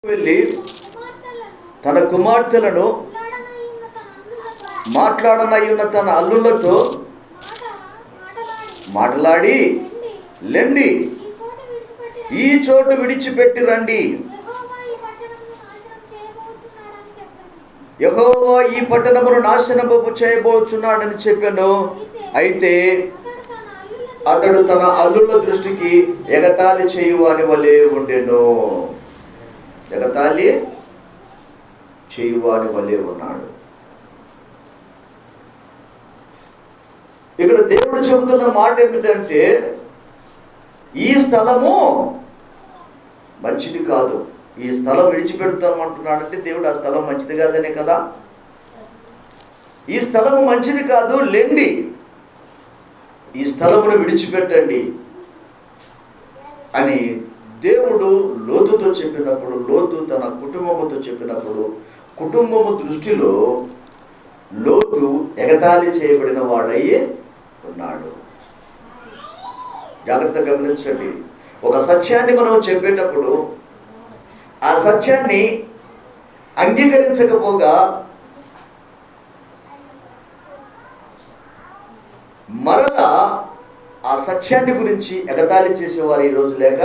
వెళ్ళి తన కుమార్తెలను మాట్లాడనయ్యున్న తన అల్లులతో మాట్లాడి, లెండి, ఈ చోటు విడిచిపెట్టి రండి, యెహోవా ఈ పట్టణమును నాశనము చేయబోచున్నాడని చెప్పాను. అయితే అతడు తన అల్లుల దృష్టికి ఎగతాళి చేయువాని వలె ఉండెను. ఎగతాళి చేయువాని వలె ఉన్నాడు. ఇక్కడ దేవుడు చెబుతున్న మాట ఏమిటంటే, ఈ స్థలము మంచిది కాదు, ఈ స్థలం విడిచిపెడతామంటున్నాడంటే దేవుడు ఆ స్థలం మంచిది కాదనే కదా. ఈ స్థలము మంచిది కాదు, లెండి, ఈ స్థలమును విడిచిపెట్టండి అని దేవుడు లోతుతో చెప్పినప్పుడు, లోతు తన కుటుంబముతో చెప్పినప్పుడు, కుటుంబము దృష్టిలో లోతు ఎగతాళి చేయబడిన వాడయ్యే ఉన్నాడు. జాగ్రత్తగా గమనించండి. ఒక సత్యాన్ని మనం చెప్పేటప్పుడు ఆ సత్యాన్ని అంగీకరించకపోగా మరలా ఆ సత్యాన్ని గురించి ఎగతాళి చేసేవారు ఈరోజు లేక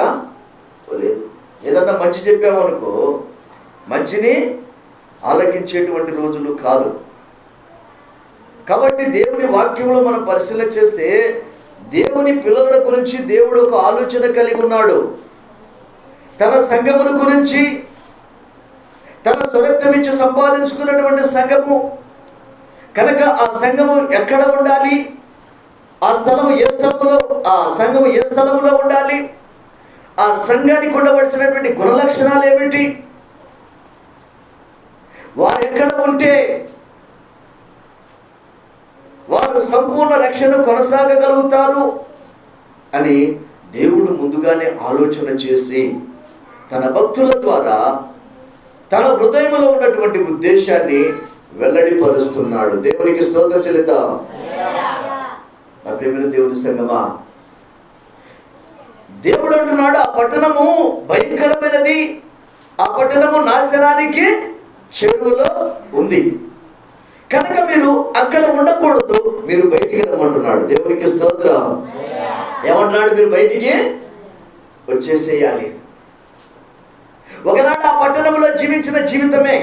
లేదు. ఏదన్నా మంచి చెప్పామనుకో, మంచిని ఆలకించేటువంటి రోజులు కాదు. కాబట్టి దేవుని వాక్యంలో మనం పరిశీలన చేస్తే దేవుని పిల్లల గురించి దేవుడు ఒక ఆలోచన కలిగి ఉన్నాడు. తన సంఘమును గురించి, తన స్వరక్తం ఇచ్చి సంపాదించుకున్నటువంటి సంఘము కనుక ఆ సంఘము ఎక్కడ ఉండాలి, ఆ స్థలము ఏ స్థలంలో, ఆ సంఘము ఏ స్థలంలో ఉండాలి, ఆ సంఘానికి ఉండవలసినటువంటి గుణలక్షణాలు ఏమిటి, వారు ఎక్కడ ఉంటే వారు సంపూర్ణ రక్షణ కొనసాగగలుగుతారు అని దేవుడు ముందుగానే ఆలోచన చేసి తన భక్తుల ద్వారా తన హృదయంలో ఉన్నటువంటి ఉద్దేశాన్ని వెల్లడిపరుస్తున్నాడు. దేవునికి స్తోత్రం చెల్లిద్దాం. నా ప్రియమైన దేవుని సంగమా, దేవుడు అంటున్నాడు, ఆ పట్టణము భయంకరమైనది, ఆ పట్టణము నాశనానికి చెరువులో ఉంది కనుక మీరు అక్కడ ఉండకూడదు, మీరు బయటికి రమ్మంటున్నాడు. దేవునికి స్తోత్రం. ఏమంటున్నాడు? మీరు బయటికి వచ్చేసేయాలి. ఒకనాడు ఆ పట్టణంలో జీవించిన జీవితమే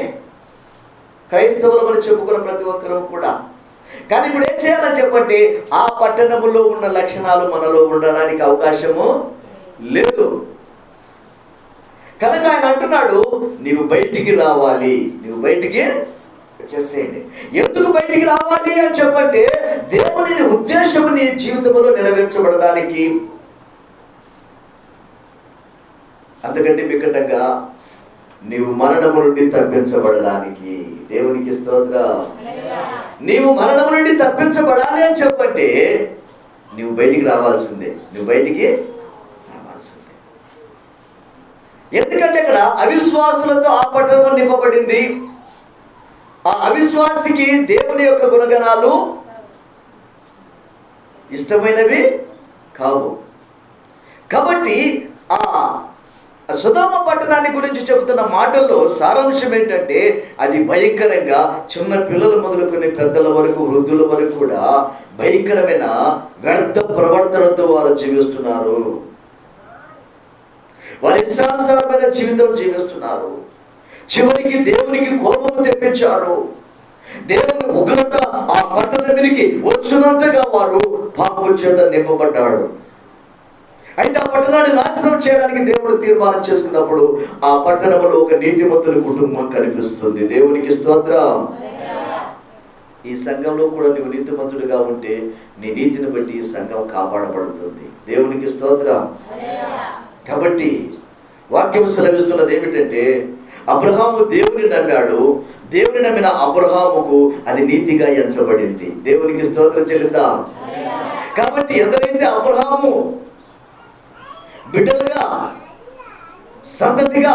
క్రైస్తవులమని చెప్పుకున్న ప్రతి ఒక్కరూ కూడా. కానీ ఇప్పుడు ఏం చేయాలని చెప్పంటే, ఆ పట్టణంలో ఉన్న లక్షణాలు మనలో ఉండడానికి అవకాశము లేదు కనుక ఆయన అంటున్నాడు, నీవు బయటికి రావాలి, నీవు బయటికి వచ్చేసేయండి. ఎందుకు బయటికి రావాలి అని చెప్పంటే, దేవుని ఉద్దేశము నీ జీవితంలో నెరవేర్చబడడానికి, అంతకంటే మిక్కటంగా నీవు మరణము నుండి తప్పించబడడానికి. దేవునికి స్తోత్రం. నీవు మరణము నుండి తప్పించబడాలి అని చెప్పంటే నువ్వు బయటికి రావాల్సిందే, నువ్వు బయటికి రావాల్సిందే. ఎందుకంటే ఇక్కడ అవిశ్వాసులతో ఆ పట్టణం నింపబడింది. ఆ అవిశ్వాసికి దేవుని యొక్క గుణగణాలు ఇష్టమైనవి కావు. కాబట్టి ఆ సొదొమ పట్టణాన్ని గురించి చెబుతున్న మాటల్లో సారాంశం ఏంటంటే, అది భయంకరంగా చిన్న పిల్లలు మొదలుకొని పెద్దల వరకు, వృద్ధుల వరకు కూడా భయంకరమైన వ్యర్థ ప్రవర్తనతో వారు జీవిస్తున్నారు. వారి ఇష్టానుసారమైన జీవితం జీవిస్తున్నారు. చివరికి దేవునికి కోపము తెప్పించారు. దేవుని ఉగ్రత ఆ పట్టణం మీదకి వచ్చినంతగా వారు పాపం చేత నింపబడ్డాడు. అయితే ఆ పట్టణాన్ని నాశనం చేయడానికి దేవుడు తీర్మానం చేసుకున్నప్పుడు ఆ పట్టణంలో ఒక నీతిమంతుల కుటుంబం కనిపిస్తుంది. దేవునికి స్తోత్రం. ఈ సంఘంలో కూడా నువ్వు నీతిమంతుడిగా ఉంటే నీ నీతిని బట్టి ఈ సంఘం కాపాడబడుతుంది. దేవునికి స్తోత్రం. కాబట్టి వాక్యం సెలవిస్తున్నది ఏమిటంటే, అబ్రహాము దేవుని నమ్మాడు, దేవుని నమ్మిన అబ్రహాముకు అది నీతిగా ఎంచబడింది. దేవునికి స్తోత్రం చెల్లిద్దాం. కాబట్టి ఎందరైతే అబ్రహాము బిడ్డలుగా, సంతతిగా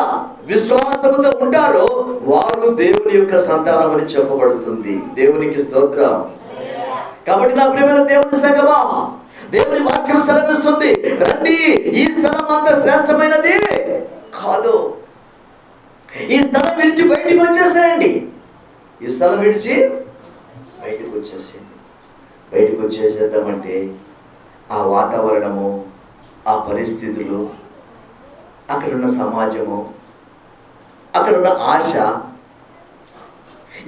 విశ్వాసముతో ఉంటారో వారు దేవుని యొక్క సంతానం అని చెప్పబడుతుంది. దేవునికి స్తోత్రం. కాబట్టి నా ప్రియమైన దేవుని సంగమా, దేవుని వాక్యం సెలవిస్తుంది, రండి, ఈ స్థలం అంత శ్రేష్టమైనది కాదు. ఈ స్థలం విడిచి బయటికి వచ్చేసేయండి. ఈ స్థలం విడిచి బయటకు వచ్చేసేయండి. బయటకు వచ్చేసేద్దామంటే ఆ వాతావరణము, ఆ పరిస్థితులు, అక్కడున్న సమాజము, అక్కడున్న ఆశ,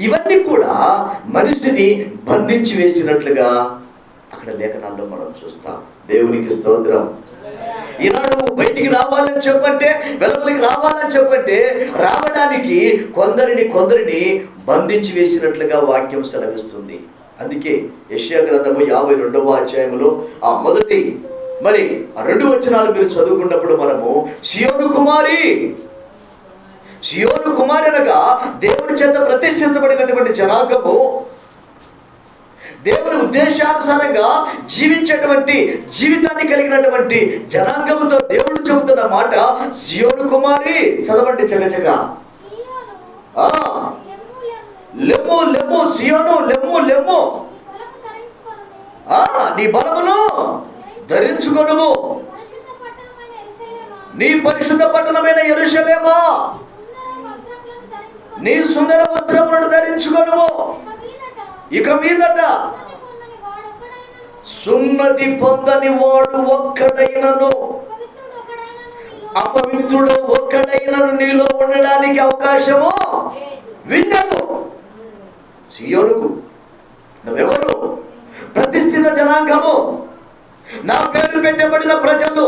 ఇవన్నీ కూడా మనిషిని బంధించి వేసినట్లుగా అక్కడ లేఖనాల్లో మనం చూస్తాం. దేవునికి స్తోత్రం. ఈనాడు బయటికి రావాలని చెప్పంటే, వెలుపలికి రావాలని చెప్పంటే రావడానికి కొందరిని బంధించి వేసినట్లుగా వాక్యం సెలవిస్తుంది. అందుకే యెషయా గ్రంథము 52వ అధ్యాయములో ఆ మొదటి ఆ 2 వచనాలు మీరు చదువుకున్నప్పుడు మనము సియోను కుమారి అనగా దేవుని చేత ప్రతిష్ఠించబడినటువంటి జనాంగము, దేవుని ఉద్దేశానుసారంగా జీవించేటువంటి జీవితాన్ని కలిగినటువంటి జనాంగముతో దేవుడు చెబుతున్న మాట సియోను కుమారి. చదవండి చకచక. లెమ్ము లెమ్ము సియోను, లెమ్ము లెమ్ము, నీ బలమును ధరించుకొనుము, నీ పరిశుద్ధ పట్టణమైన యెరూషలేమా నీ సుందర వస్త్రములను ధరించుకొనుము. ఇక మీదట సున్నతి పొందని వాడు ఒక్కడైనను, అపవిత్రుడు ఒక్కడైనను నీలో ఉండడానికి అవకాశము విన్నదు. సియోనుకు నువ్వెవరు? ప్రతిష్ఠిత జనాంగము, నా పేరు పెట్టబడిన ప్రజలు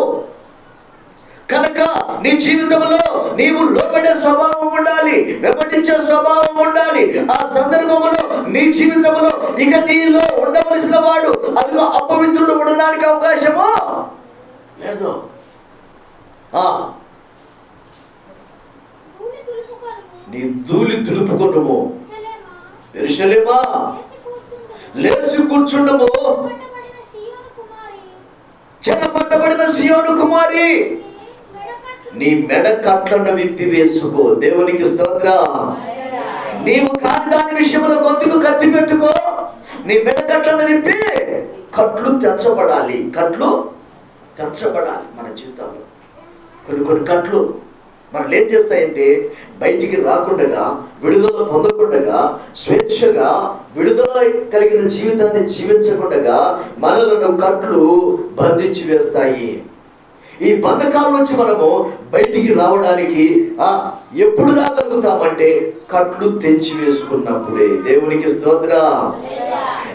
కనుక నీ జీవితంలో నీవు లోబడే స్వభావం ఉండాలి, వెంబడించే స్వభావం ఉండాలి. ఆ సందర్భంలో నీ జీవితంలో ఇక నీలో ఉండవలసిన వాడు అదిగో అపవిత్రుడు ఉండడానికి అవకాశము లేదు. నీ ధూళి దులుపుకొనుము, యెరూషలేమా లేచి కూర్చుండుము, చెరపట్టబడిన సియోను కుమారి నీ మెడ కట్లను విప్పివేసుకో. దేవునికి స్తోత్రం. నీవు కాని దాని విషయంలో గొంతుకు కత్తి పెట్టుకో. నీ మెడ కట్లను విప్పి కట్లు తెంచబడాలి. మన జీవితంలో కొన్ని కట్లు మనల్ని ఏం చేస్తాయంటే బయటికి రాకుండా, విడుదల పొందకుండా, స్వేచ్ఛగా విడుదల కలిగిన జీవితాన్ని జీవించకుండా మనలను కట్లు బంధించి వేస్తాయి. ఈ బంధకాల నుంచి మనము బయటికి రావడానికి ఎప్పుడు రాగలుగుతామంటే కట్లు తెంచి వేసుకున్నప్పుడే. దేవునికి స్తోత్రం.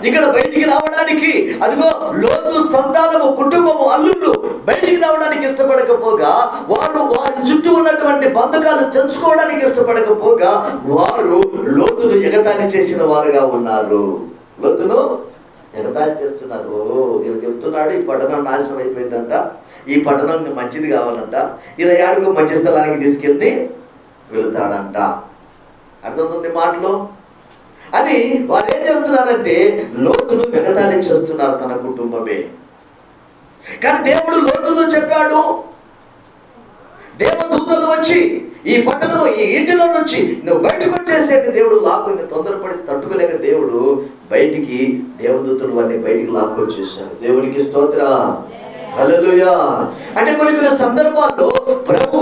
ఇక్కడ బయటికి రావడానికి అదిగో లోతు సంతానము, కుటుంబము, అల్లుళ్ళు బయటికి రావడానికి ఇష్టపడకపోగా, వారి చుట్టూ ఉన్నటువంటి బంధకాలు తెంచుకోవడానికి ఇష్టపడకపోగా వారు లోతును ఎగతాళి చేసిన వారుగా ఉన్నారు. లోతును ఎగతాళి చేస్తున్నారు. ఇలా చెప్తున్నాడు, ఈ పట్టణం నాశనం అయిపోయిందంట, ఈ పట్టణం మంచిది కావాలంట, ఇలా ఏడుకో మంచి స్థలానికి తీసుకెళ్ళి వెళుతాడంట. అర్థమవుతుంది మాటలు అని వారు ఏం చేస్తున్నారంటే లోతును వెగతాళి చేస్తున్నారు తన కుటుంబమే. కానీ దేవుడు లోతుతో చెప్పాడు, దేవదూతలు వచ్చి ఈ పట్టణము, ఈ ఇంటిలో నుంచి నువ్వు బయటకు వచ్చేసేంటి. దేవుడు లాక్కుంది, తొందరపడి తట్టుకోలేక దేవుడు బయటికి దేవదూతలు వారిని బయటికి లాక్కొచ్చేసారు. దేవునికి స్తోత్రం. హల్లెలూయా. అంటే కొన్ని సందర్భాల్లో ప్రభు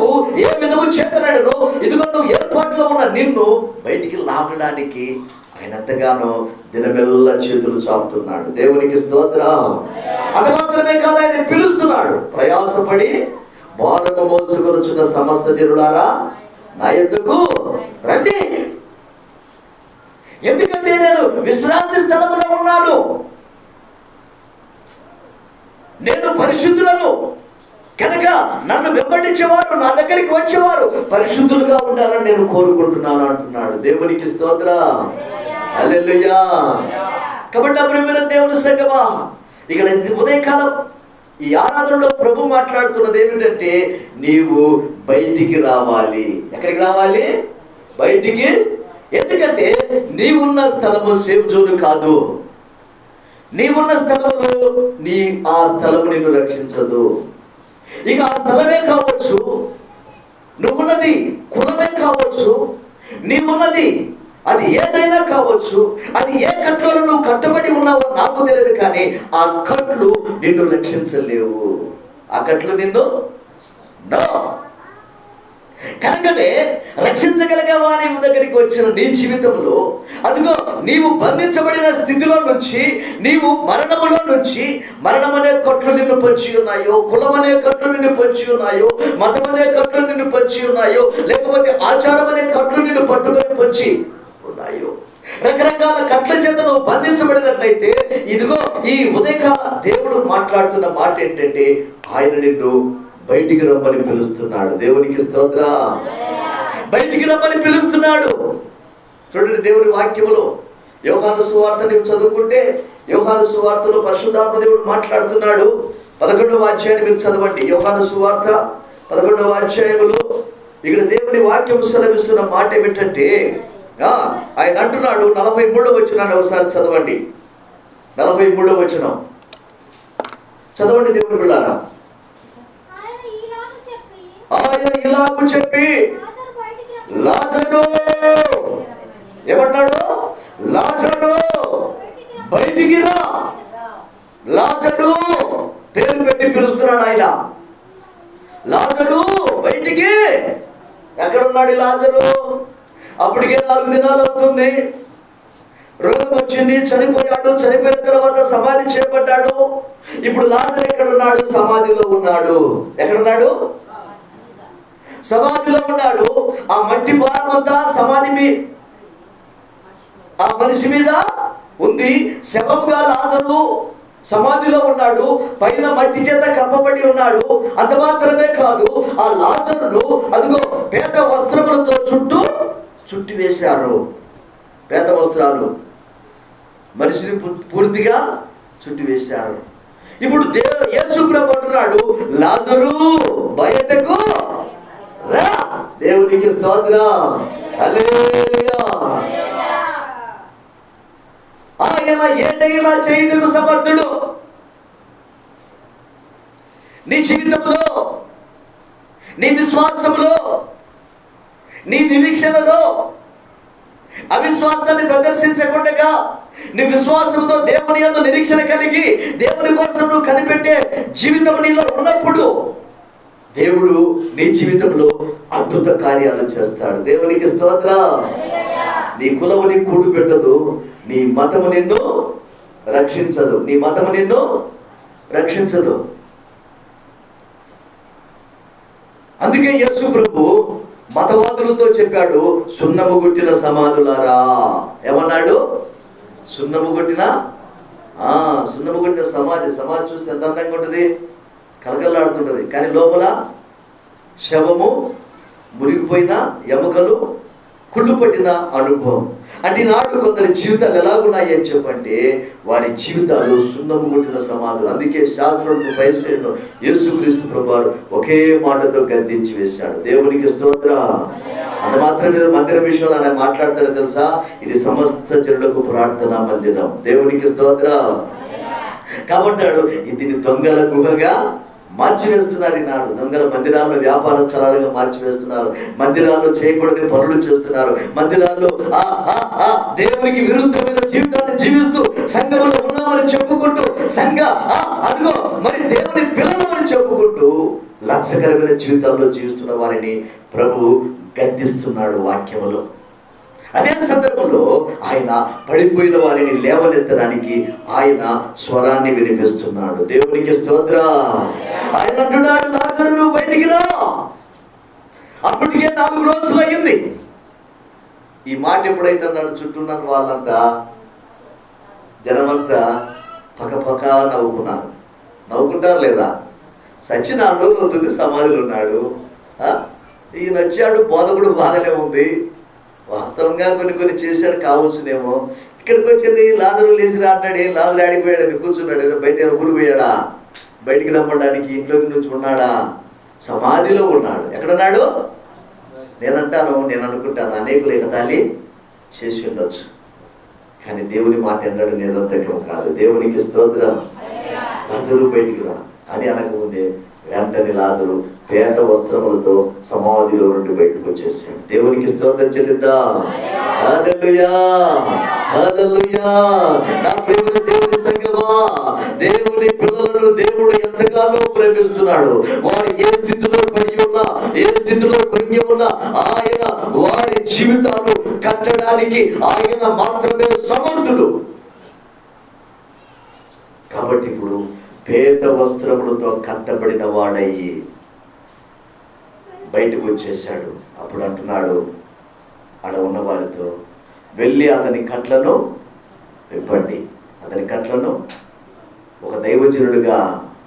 ఏ విధము చేతనడను, ఇదిగో నువ్వు ఏర్పాటులో ఉన్న నిన్ను బయటికి లాగడానికి ఆయన ఎంతగానో దినమెల్లా చేతులు చాపుతున్నాడు. దేవునికి స్తోత్రం. అది మాత్రమే కాదు, ఆయన పిలుస్తున్నాడు, ప్రయాసపడి భారము మోసుకొనుచున్న సమస్త జనులారా నా యొద్దకు రండి, ఎందుకంటే నేను విశ్రాంతి స్థలములో ఉన్నాను, నేను పరిశుద్ధులను కనుక నన్ను వెంబడించేవారు, నా దగ్గరికి వచ్చేవారు పరిశుద్ధులుగా ఉండాలని నేను కోరుకుంటున్నాను అంటున్నాడు. దేవునికి స్తోత్రం. హల్లెలూయా. కాబట్టి ప్రియమైన దేవుని సంగమా, ఇక్కడ ఉదయకాలం ఈ ఆరాధనలో ప్రభు మాట్లాడుతున్నది ఏమిటంటే నీవు బయటికి రావాలి. ఎక్కడికి రావాలి? బయటికి. ఎందుకంటే నీవున్న స్థలము సేఫ్ జోన్ కాదు. నీవున్న స్థలములో ఆ స్థలము నిన్ను రక్షించదు. ఇక ఆ స్థలమే కావచ్చు, నువ్వున్నది కులమే కావచ్చు, నీవున్నది అది ఏదైనా కావచ్చు, అది ఏ కట్లలో నువ్వు కట్టబడి ఉన్నావో నాకు తెలియదు, కానీ ఆ కట్లు నిన్ను రక్షించలేవు. ఆ కట్లు నిన్ను కనుకనే రక్షించగలిగే వారి దగ్గరికి వచ్చిన నీ జీవితంలో అదిగో నీవు బంధించబడిన స్థితిలో నుంచి, నీవు మరణములో నుంచి, మరణం అనే కట్లు నిన్ను పొంచి ఉన్నాయో, కులం అనే కట్లు నిన్ను పొంచి ఉన్నాయో, మతం అనే కట్లు నిన్ను పొంచి ఉన్నాయో, లేకపోతే ఆచారం అనే కట్లు నిన్ను పట్టుకొని పొంచి ఉన్నాయో, రకరకాల కట్ల చేత నువ్వు బంధించబడినట్లయితే ఇదిగో ఈ ఉదయకాల దేవుడు మాట్లాడుతున్న మాట ఏంటంటే ఆయన నిన్ను బయటికి రమ్మని పిలుస్తున్నాడు. దేవునికి స్తోత్రం. బయటికి రమ్మని పిలుస్తున్నాడు. చూడండి దేవుని వాక్యములో యోహాను సువార్త నీవు చదువుకుంటే, యోహాను సువార్తలో పరిశుద్ధాత్మ దేవుడు మాట్లాడుతున్నాడు. 11వ అధ్యాయాన్ని మీరు చదవండి. యోహాను సువార్త 11వ అధ్యాయములో ఇక్కడ దేవుని వాక్యం సెలవిస్తున్న మాట ఏమిటంటే, ఆయన అంటున్నాడు 43వ వచనాన్ని ఒకసారి చదవండి. 43వ వచనం చదవండి దేవుని పిల్లారా. ఆయన ఇలాగు చెప్పి లాజరు ఏమంటాడు? లాజరు బయటికి రా. లాజరు పేరు పెట్టి పిలుస్తున్నాడు ఆయన. లాజరు బయటికి. ఎక్కడున్నాడు లాజరు? అప్పటికే 4 దినాలు అవుతుంది. రోగం వచ్చింది, చనిపోయాడు. చనిపోయిన తర్వాత సమాధి చేపట్టాడు. ఇప్పుడు లాజరు ఎక్కడున్నాడు? సమాధిలో ఉన్నాడు. ఎక్కడున్నాడు? సమాధిలో ఉన్నాడు. ఆ మట్టి భారం అంతా సమాధి ఆ మనిషి మీద ఉంది. శవంగా లాజరు సమాధిలో ఉన్నాడు. పైన మట్టి చేత కప్పబడి ఉన్నాడు. అంత మాత్రమే కాదు, ఆ లాజరును అదిగో పేద వస్త్రములతో చుట్టి వేశారు. పేద వస్త్రాలు మనిషిని పూర్తిగా చుట్టి వేశారు. ఇప్పుడు యేసు ప్రభు అంటున్నాడు, లాజరు బయటకు రా. దేవునికి స్తోత్రం. హల్లెలూయా. ఆయన ఏదైనా చేయుటకు సమర్థుడు. నీ జీవితంలో, నీ విశ్వాసంలో, నీ నిరీక్షణలో అవిశ్వాసాన్ని ప్రదర్శించకుండా నీ విశ్వాసంతో దేవుని యందు నిరీక్షణ కలిగి దేవుని కోసం నువ్వు కనిపెట్టే జీవితం నీలో ఉన్నప్పుడు దేవుడు నీ జీవితంలో అద్భుత కార్యాలు చేస్తాడు. దేవునికి స్తోత్రం. నీ కులము నీ కూడు పెట్టదు, నీ మతము నిన్ను రక్షించదు. నీ మతము నిన్ను రక్షించదు. అందుకే యేసు ప్రభు మతవాదులతో చెప్పాడు, సున్నము కొట్టిన సమాధులారా. ఏమన్నాడు? సున్నము కొట్టిన సమాధి. సమాధి చూస్తే ఎంత అందంగా ఉంటుంది, కలకల్లాడుతుంటుంది. కానీ లోపల శవము, మురిగిపోయిన ఎముకలు, కుళ్ళు పట్టిన అనుభవం. అంటే నాడు కొందరి జీవితాలు ఎలాగున్నాయి అని చెప్పంటే వారి జీవితాలు సున్నము కొట్టిన సమాధులు. అందుకే శాస్త్రులను బయలుదేరిన యేసుక్రీస్తు ప్రభువారు ఒకే మాటతో గద్దించి వేశాడు. దేవునికి స్తోత్రం. అంత మాత్రమే మందిరం విషయంలో ఆయన మాట్లాడతాడు తెలుసా? ఇది సమస్త జనులకు ప్రార్థనా మందిరం. దేవునికి స్తోత్రం. కాబట్టాడు దీన్ని దొంగల గుహగా మార్చివేస్తున్నారు. ఈనాడు దొంగల మందిరాల్లో వ్యాపార స్థలాలుగా మార్చివేస్తున్నారు. మందిరాల్లో చేయకూడని పనులు చేస్తున్నారు. మందిరాల్లో దేవునికి విరుద్ధమైన జీవితాన్ని జీవిస్తూ సంఘంలో ఉన్నామని చెప్పుకుంటూ అదిగో మరి దేవుని పిల్లలమని చెప్పుకుంటూ లక్ష్యకరమైన జీవితాల్లో జీవిస్తున్న వారిని ప్రభు గద్దిస్తున్నాడు వాక్యములో. అదే సందర్భంలో ఆయన పడిపోయిన వారిని లేవనెత్తడానికి ఆయన స్వరాన్ని వినిపిస్తున్నాడు. దేవునికి స్తోత్రం. ఆయన అంటున్నాడు, లాజరు నువ్వు బయటికి రా. అప్పటికే 4 రోజులు అయ్యింది. ఈ మాట ఎప్పుడైతే అన్నాడు, చుట్టూన్న వాళ్ళంతా జనమంతా పకపక నవ్వుకున్నారు. నవ్వుకుంటారు లేదా? సచ్చి 4 రోజులు అవుతుంది, సమాధిలో ఉన్నాడు. ఈయన వచ్చాడు, బోధకుడు బాగానే ఉంది, వాస్తవంగా కొన్ని చేశాడు కావచ్చునేమో. ఇక్కడికి వచ్చేది లాజరు లేచిరా అంటాడు. ఏం లాజరు ఆడిపోయాడు, అది కూర్చున్నాడు. ఏదో బయట ఊరు పోయాడా? బయటికి రమ్మడానికి ఇంట్లోకి నుంచి ఉన్నాడా? సమాధిలో ఉన్నాడు. ఎక్కడున్నాడు? నేను అనుకుంటాను అనేకులు ఎగతాళి చేసి ఉండొచ్చు, కానీ దేవుని మాట ఎన్నడూ నిరర్థకం కాదు. దేవునికి స్తోత్రం. లాజరు బయటికి రా అని అనకముందే వెంటనే లాజరు పేట వస్త్రములతో సమాధిలో నుండి బయటకు వచ్చేసాడు. దేవునికి స్తోత్రం చెల్లిద్దాం. హల్లెలూయా, హల్లెలూయా. నా ప్రియమైన దేవుని సంగమా, దేవుని పిల్లలను దేవుడు ఎంతగానో ప్రేమిస్తున్నాడు. వారు ఏ స్థితిలో పడి ఉన్నా, ఏ స్థితిలో కృంగి ఉన్నా ఆయన వారి జీవితాలు కట్టడానికి ఆయన మాత్రమే సమర్థుడు. కాబట్టి ఇప్పుడు పేద వస్త్రములతో కట్టబడిన వాడయ్యి బయటకు వచ్చేసాడు. అప్పుడు అంటున్నాడు ఆడ ఉన్న వారితో, వెళ్ళి అతని కట్లను విప్పండి. అతని కట్లను, ఒక దైవజనుడిగా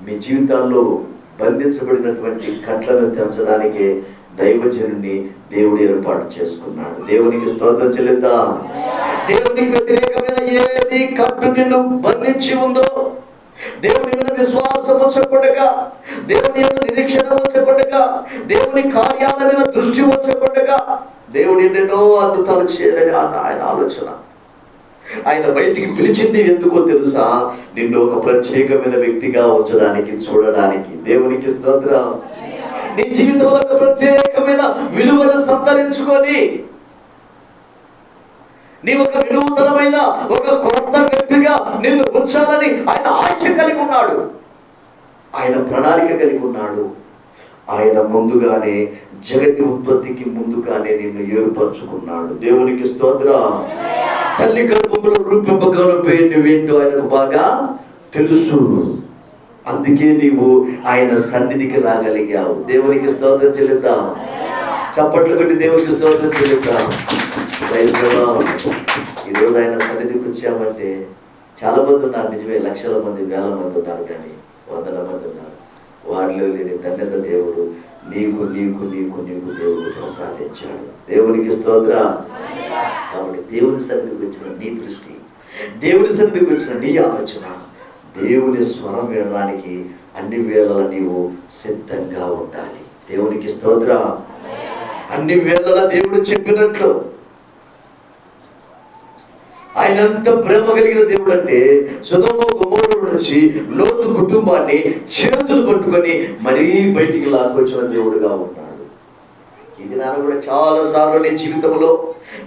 మీ జీవితాల్లో బంధించబడినటువంటి కట్లను తెంచడానికి దైవజనుడిని దేవుడు ఏర్పాటు చేసుకున్నాడు. దేవునికి స్తోత్రం చెల్లిద్దాం. దేవునికి వ్యతిరేకమైన ఏది కట్టు నిన్ను బంధించి ఉందో, దేవుని మీద విశ్వాసం ఉంచకుండా, దేవుని మీద నిరీక్షణ ఉంచకుండా, దేవుని కార్యాల మీద దృష్టి ఉంచకుండా, దేవుడు ఎన్నెన్నో అద్భుతాలు చేయాలని ఆయన ఆలోచన. ఆయన బయటికి పిలిచింది ఎందుకో తెలుసా? నిన్ను ఒక ప్రత్యేకమైన వ్యక్తిగా ఉంచడానికి, చూడడానికి. దేవునికి స్తోత్రం. నీ జీవితంలో ఒక ప్రత్యేకమైన విలువను సంతరించుకొని నీ ఒక వినూతనమైన ఒక కొత్త వ్యక్తిగా నిన్ను ఉంచాలని ఆయన ఆశ కలిగి ఉన్నాడు. ఆయన ప్రణాళిక కలిగి ఉన్నాడు. ఆయన ముందుగానే, జగతి ఉత్పత్తికి ముందుగానే నిన్ను ఏర్పరచుకున్నాడు. దేవునికి స్తోత్రం. తల్లి గర్భంలో రూపింపగలపై నువ్వేంటో ఆయనకు బాగా తెలుసు. అందుకే నీవు ఆయన సన్నిధికి రాగలిగావు. దేవునికి స్తోత్రం చెల్లిద్దాం. చప్పట్లు కొట్టి దేవునికి స్తోత్రం చెల్లిద్దాం. ఈరోజు ఆయన సన్నిధికి వచ్చామంటే చాలా మంది ఉన్నారు, నిజమే, లక్షల మంది, వేల మంది ఉన్నారు, కానీ వందల మంది ఉన్నారు. వారిలో లేని ధన్యత దేవుడు నీకు నీకు నీకు నీకు దేవుడు ప్రసాదించాడు. దేవునికి స్తోత్రం. కాబట్టి దేవుని సన్నిధికి వచ్చిన నీ దృష్టి, దేవుని సన్నిధికి వచ్చిన నీ ఆలోచన, దేవుని స్వరం వినడానికి అన్ని వేళల నీవు సిద్ధంగా ఉండాలి. దేవునికి స్తోత్రం. అన్ని వేళల దేవుడు చెప్పినట్లు ఆయన ఎంత ప్రేమ కలిగిన దేవుడు అంటే, సొదొమ గొమొర్రా నుంచి లోతు కుటుంబాన్ని చేతులు పట్టుకొని మరీ బయటికి లాక్కొచ్చిన దేవుడుగా ఉన్నాడు. ఇది నాన్న కూడా చాలా సార్లు నీ జీవితంలో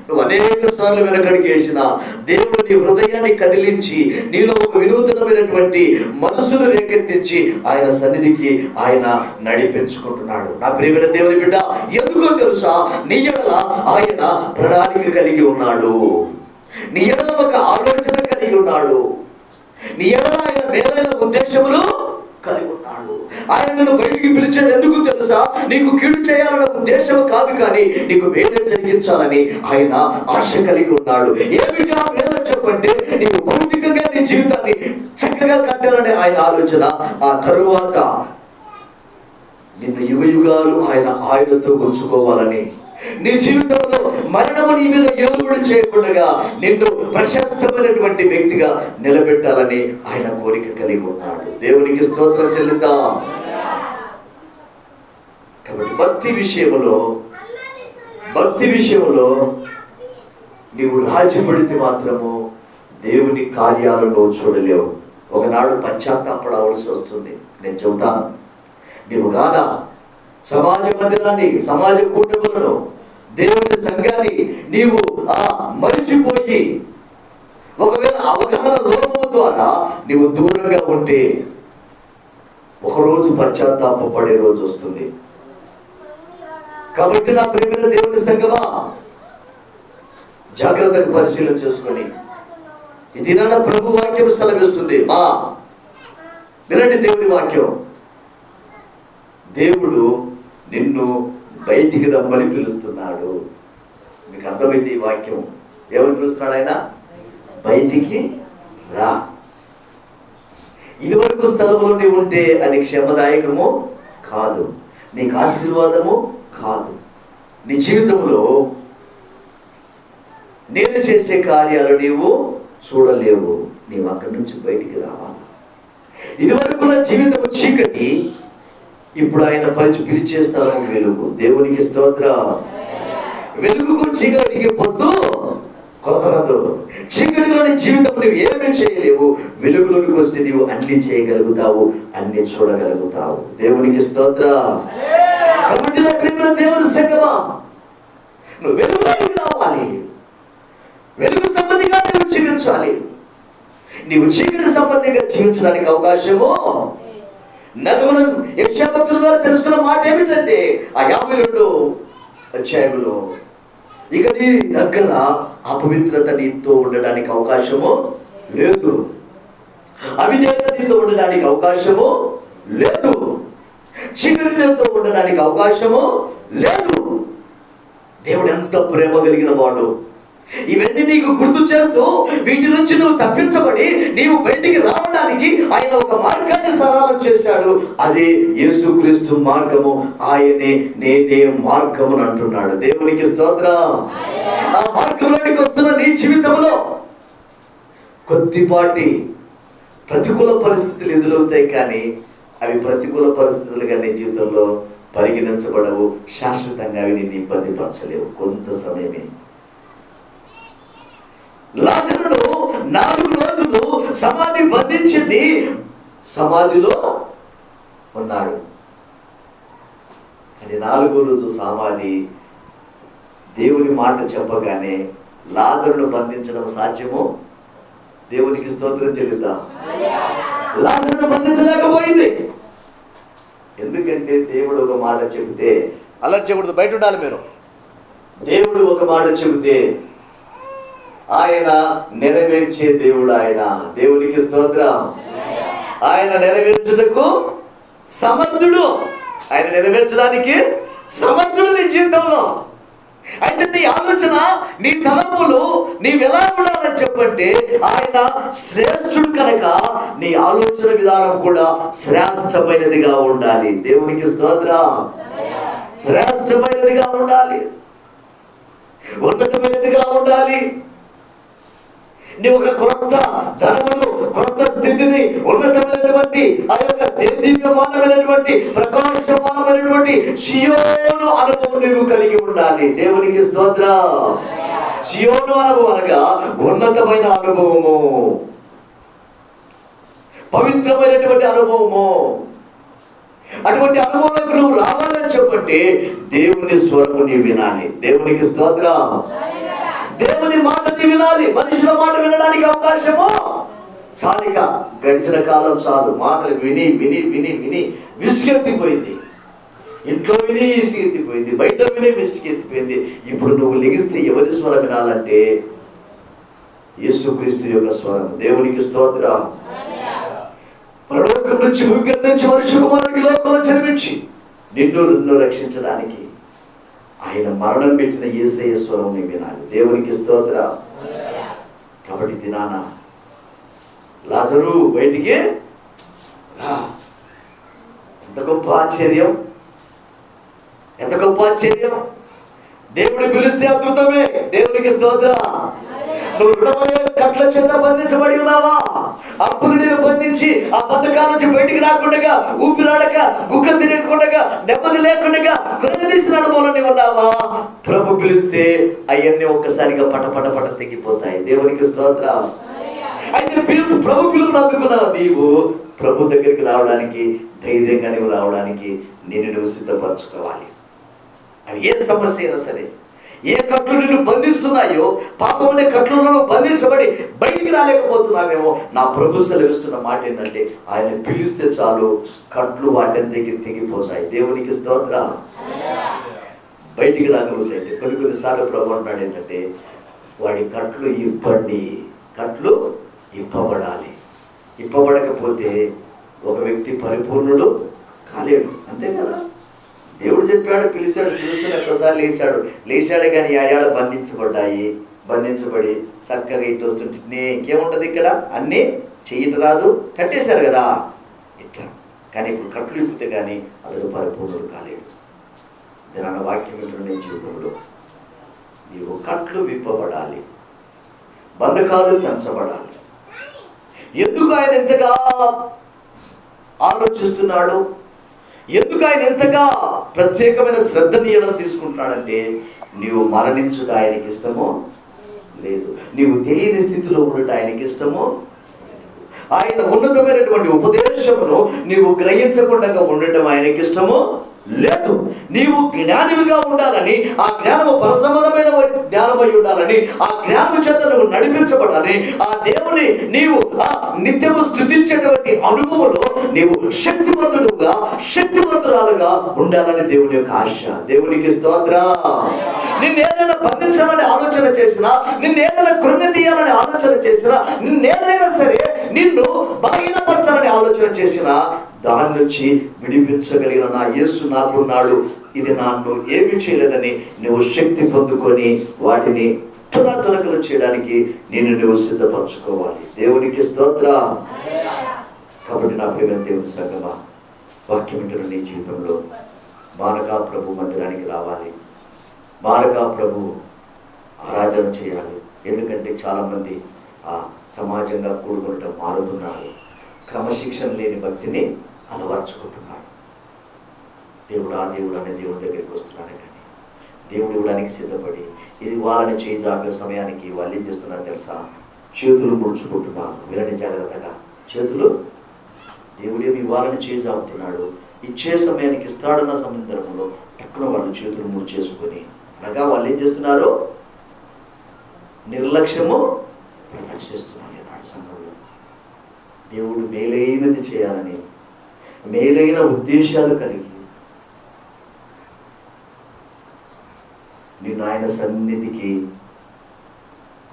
నువ్వు అనేక సార్లు వెనకడికి వేసిన దేవుడు నీ హృదయాన్ని కదిలించి నీలో ఒక వినూతనమైనటువంటి మనసును రేకెత్తించి ఆయన సన్నిధికి ఆయన నడిపించుకుంటున్నాడు. నా ప్రియమైన దేవుని బిడ్డ, ఎందుకో తెలుసా? నీ ఎడల ఆయన ప్రణాళిక కలిగి ఉన్నాడు. నీ ఎడల ఒక ఆలోచన కలిగి ఉన్నాడు. నీ ఎడల ఆయన మేలైన ఉద్దేశములు కలిగి ఉన్నాడు. ఆయన నిన్ను బయటికి పిలిచేది ఎందుకు తెలుసా? నీకు కీడు చేయాలన్న ఉద్దేశం కాదు, కానీ నీకు మేలు జరిగించాలని ఆయన ఆశ కలిగి ఉన్నాడు. ఏమిటి ఆ మేలు చెప్పంటే, నీకు భౌతికంగా నీ జీవితాన్ని చక్కగా కట్టాలనే ఆయన ఆలోచన. ఆ తరువాత నిన్ను యుగ యుగాలు ఆయనతో ఉంచుకోవాలని, నీ జీవితంలో మరణము నీ మీద ఏలుబడి చేయకుండా నిన్ను ప్రశస్తమైనటువంటి వ్యక్తిగా నిలబెట్టాలని ఆయన కోరిక కలిగి ఉన్నాడు. దేవునికి స్తోత్రం చెల్లిద్దాం. కాబట్టి భక్తి విషయంలో నీవు రాజీపడితే మాత్రము దేవుని కార్యాలలో చూడలేవు. ఒకనాడు పశ్చాత్తాపడవలసి వస్తుంది. నేను చెబుతాను, నీవు గాన సమాజ మందిరాన్ని, సమాజ కూటములను, దేవుని సంఘాన్ని నీవు మరిచిపోయి ఒకవేళ అవగాహన లోపము ద్వారా నీవు దూరంగా ఉంటే ఒకరోజు పశ్చాత్తాపడే రోజు వస్తుంది. కాబట్టి నా ప్రియమైన దేవుని సంఘమా, జాగ్రత్తగా పరిశీలన చేసుకొని, ఇది నా ప్రభు వాక్యం సెలవిస్తుంది. వినండి దేవుని వాక్యం. దేవుడు నిన్ను బయటికి రమ్మని పిలుస్తున్నాడు. మీకు అర్థమైతే ఈ వాక్యం ఎవరు పిలుస్తున్నాడు? ఆయన బయటికి రా. ఇదివరకు స్థలంలో నీవు ఉంటే అది క్షేమదాయకము కాదు, నీకు ఆశీర్వాదము కాదు. నీ జీవితంలో నేను చేసే కార్యాలు నీవు చూడలేవు. నీవు అక్కడి నుంచి బయటికి రావాలి. ఇదివరకు నా జీవితము చీకటి, ఇప్పుడు ఆయన పిలిచే స్థలము వెలుగు. దేవునికి స్తోత్రం. వెలుగుకు చీకటికి పొద్దు కొదలదు. చీకటిలోని జీవితం నువ్వు ఏమీ చేయలేవు. వెలుగులోనికి వస్తే నీవు అన్ని చేయగలుగుతావు, అన్ని చూడగలుగుతావు. దేవునికి స్తోత్రం. కాబట్టి నా ప్రియమైన దేవుని సంగమా, నువ్వు వెలుగులోనికి రావాలి. వెలుగు సంబంధిగా నువ్వు జీవించాలి. నీవు చీకటి సంబంధిగా జీవించడానికి అవకాశము మనం యెషయా భక్తుల ద్వారా తెలుసుకున్న మాట ఏమిటంటే ఆ 52 అధ్యాయంలో, ఇక నీ దగ్గర అపవిత్రత నీతో ఉండడానికి అవకాశము లేదు, అవిధేయత నీతో ఉండడానికి అవకాశము లేదు, చీకటి నీతో ఉండడానికి అవకాశము లేదు. దేవుడు ఎంత ప్రేమ కలిగిన వాడు! ఇవన్నీ నీకు గుర్తు చేస్తూ వీటి నుంచి నువ్వు తప్పించబడి నీవు బయటికి రావడానికి ఆయన ఒక మార్గాన్ని సరళం చేశాడు. అదే యేసుక్రీస్తు మార్గము. ఆయనే నేనే మార్గమును అంటున్నాడు. దేవునికి స్తోత్రం. ఆ మార్గంలోనికి వస్తున్న నీ జీవితంలో కొద్దిపాటి ప్రతికూల పరిస్థితులు ఎదురవుతాయి, కానీ అవి ప్రతికూల పరిస్థితులుగా నీ జీవితంలో పరిగణించబడవు. శాశ్వతంగా అవి నేను ఇబ్బంది పరచలేవు. కొంత సమయమే. లాజరును 4 రోజులు సమాధి బంధించింది, సమాధిలో ఉన్నాడు. కానీ 4వ రోజు సమాధి దేవుని మాట చెప్పగానే లాజరును బంధించడం సాధ్యమో? దేవునికి స్తోత్రం చెల్లిద్దాం. లాజరును బంధించలేకపోయింది. ఎందుకంటే దేవుడు ఒక మాట చెబితే అలర్ట్ చేయకూడదు, బయట ఉండాలి మీరు. దేవుడు ఒక మాట చెబితే ఆయన నెరవేర్చే దేవుడు. ఆయన దేవునికి స్తోత్రం. ఆయన నెరవేర్చుటకు సమర్థుడు. ఆయన నెరవేర్చడానికి సమర్థుడు నీ జీవితంలో. అయితే నీ ఆలోచన, నీ తలపులు నీవెలా ఉండాలని చెప్పంటే ఆయన శ్రేష్ఠుడు కనుక నీ ఆలోచన విధానం కూడా శ్రేష్టమైనదిగా ఉండాలి. దేవునికి స్తోత్రం. శ్రేష్టమైనదిగా ఉండాలి, ఉన్నతమైనదిగా ఉండాలి. నీ ఒక క్రొత్త ధనమును, క్రొత్త స్థితిని, ఉన్నతమైనటువంటి ఆ యొక్క దీప్యమానమైనటువంటి ప్రకాశమానమైనటువంటి సియోను అనుభవం నీవు కలిగి ఉండాలి. దేవునికి స్తోత్రం. సియోను అనుభవం అనగా ఉన్నతమైన అనుభవము, పవిత్రమైనటువంటి అనుభవము. అటువంటి అనుభవంలోకి నువ్వు రావాలని చెప్పంటే దేవుని స్వరము నీవు వినాలి. దేవునికి స్తోత్రం. దేవుని మాటని వినాలి. మనుషుల మాట వినడానికి అవకాశము చాలిక. గడిచిన కాలం చాలు. మాటలు విని విని విని విని విసుగెత్తిపోయింది. ఇంట్లో విని విసుగెత్తిపోయింది, బయట విని విసుగెత్తిపోయింది. ఇప్పుడు నువ్వు లెగిస్తే ఎవరి స్వరం వినాలంటే యేసుక్రీస్తు యొక్క స్వరం. దేవునికి స్తోత్రం. పరలోకం నుంచి భూమి నుంచి మనుష్య కుమారుడికి లోకంలో జన్మించి నిన్ను రక్షించడానికి ఆయన మరణం పెట్టిన యేసయ్య స్వరం నీ వినాలి. దేవునికి స్తోత్రం. కాబట్టి దినాన లాజరు బయటికి రా. ఎంత గొప్ప ఆశ్చర్యం, ఎంత గొప్ప ఆశ్చర్యం! దేవుడు పిలిస్తే అద్భుతమే. దేవునికి స్తోత్రం. నువ్వు రుణమనే కట్ల చేత బంధించబడి ఉన్నావా? అప్పులు నేను బంధించి ఆ బంధకాల నుంచి బయటికి రాకుండా, ఊపిరాడక, గుక్క తిరగకుండా, నెమ్మది లేకుండా కృంగదీసిన అనుభవంలో నీవు ఉన్నావా? ప్రభు పిలిస్తే అవన్నీ ఒక్కసారిగా పట పట తెగిపోతాయి. దేవునికి స్తోత్రం. అయితే ప్రభు పిలుపుని అందుకున్నావు. నీవు ప్రభు దగ్గరికి రావడానికి, ధైర్యంగా నువ్వు రావడానికి నువ్వు సిద్ధపరచుకోవాలి. అవి ఏ సమస్య అయినా సరే, ఏ కట్లు నిన్ను బంధిస్తున్నాయో, పాపం అనే కట్లలో బంధించబడి బయటికి రాలేకపోతున్నావేమో, నా ప్రభు సెలవిస్తున్న మాట ఏంటంటే ఆయన పిలిస్తే చాలు కట్లు వాటంతకి తెగిపోతాయి. దేవునికి స్తోత్రం. బయటికి రాగలుగుతాయి. కొన్నిసార్లు ప్రభు అంటున్నాడు ఏంటంటే వాడి కట్లు ఇప్పండి. కట్లు ఇప్పబడాలి. ఇప్పబడకపోతే ఒక వ్యక్తి పరిపూర్ణుడు కాలేడు. అంతే కదా. దేవుడు చెప్పాడు, పిలిచాడు, పిలుస్తున్న ఒక్కసారి లేచాడు కానీ ఏడాడ బంధించబడి చక్కగా ఇటు వస్తుంటే ఇంకేముంటుంది ఇక్కడ? అన్నీ చెయ్యట రాదు, కట్టేశారు కదా ఇట్లా. కానీ ఇప్పుడు కట్లు ఇప్పితే కానీ అతడు పరిపూర్ణుడు కాలేడు. దీని వాక్యం ఏంటంటే జీవితంలో నీవు కట్లు విప్పబడాలి, బంధకాలు తెంచబడాలి. ఎందుకు ఆయన ఎంతగా ఆలోచిస్తున్నాడు, ఎందుకు ఆయన ఎంతగా ప్రత్యేకమైన శ్రద్ధనీయడం తీసుకుంటున్నాడంటే నీవు మరణించుట ఆయనకి ఇష్టమో లేదు, నీవు తెలియని స్థితిలో ఉండట ఆయనకి ఇష్టమో, ఆయన ఉన్నతమైనటువంటి ఉపదేశమును నీవు గ్రహించకుండా ఉండటం ఆయనకి ఇష్టమో లేదు. నీవు జ్ఞానివిగా ఉండాలని, ఆ జ్ఞానము పరసంబంధమైన జ్ఞానమై ఉండాలని, ఆ జ్ఞానము చేత నువ్వు నడిపించబడాలని, ఆ దేవుని నీవు నిత్యము స్తుతించేటువంటి అనుభవంలో నీవు శక్తివంతుడుగా శక్తివంతురాలుగా ఉండాలని దేవుని యొక్క ఆశ. దేవునికి స్తోత్రం. నిన్నేదైనా బంధించాలని ఆలోచన చేసినా, నిన్నేదైనా కృంగతీయాలని ఆలోచన చేసినా, నిన్నేదైనా సరే నిన్ను బలహీనపరచాలని ఆలోచన చేసినా, దాని నుంచి విడిపించగలిగిన నా యేసు నాకున్నాడు, ఇది నన్ను ఏమి చేయలేదని నువ్వు శక్తి పొందుకొని వాటిని తునకలు చేయడానికి నువ్వు సిద్ధపరచుకోవాలి. దేవునికి స్తోత్రం. కాబట్టి నా ప్రియమైన దేవుని సంగమా, వాక్యం వింటున్న నీ జీవితంలో బాలకా ప్రభు మందిరానికి రావాలి, బాలకా ప్రభు ఆరాధన చేయాలి. ఎందుకంటే చాలామంది సమాజంగా కూడుకుంటూ మారుతున్నారు, క్రమశిక్షణ లేని భక్తిని అలవర్చుకుంటున్నాడు. దేవుడు అనే దేవుడి దగ్గరికి వస్తున్నాడు, కానీ దేవుడు ఇవ్వడానికి సిద్ధపడి ఇది వాళ్ళని చేయజాగే సమయానికి వాళ్ళు ఏం చేస్తున్నారు తెలుసా? చేతులు ముడుచుకుంటున్నారు. వీళ్ళని జాగ్రత్తగా చేతులు, దేవుడేమి ఇవ్వాలని చేయజాగుతున్నాడు, ఇచ్చే సమయానికి ఇస్తాడన్న సందర్భంలో ఎక్కడ వాళ్ళు చేతులు ముడిచేసుకొని, అనగా వాళ్ళు ఏం చేస్తున్నారు? నిర్లక్ష్యము ప్రదర్శిస్తున్నారు ఈనాడు సంఘంలో. దేవుడు మేలైనది చేయాలని, మేలైన ఉద్దేశాలు కలిగి నిన్ను ఆయన సన్నిధికి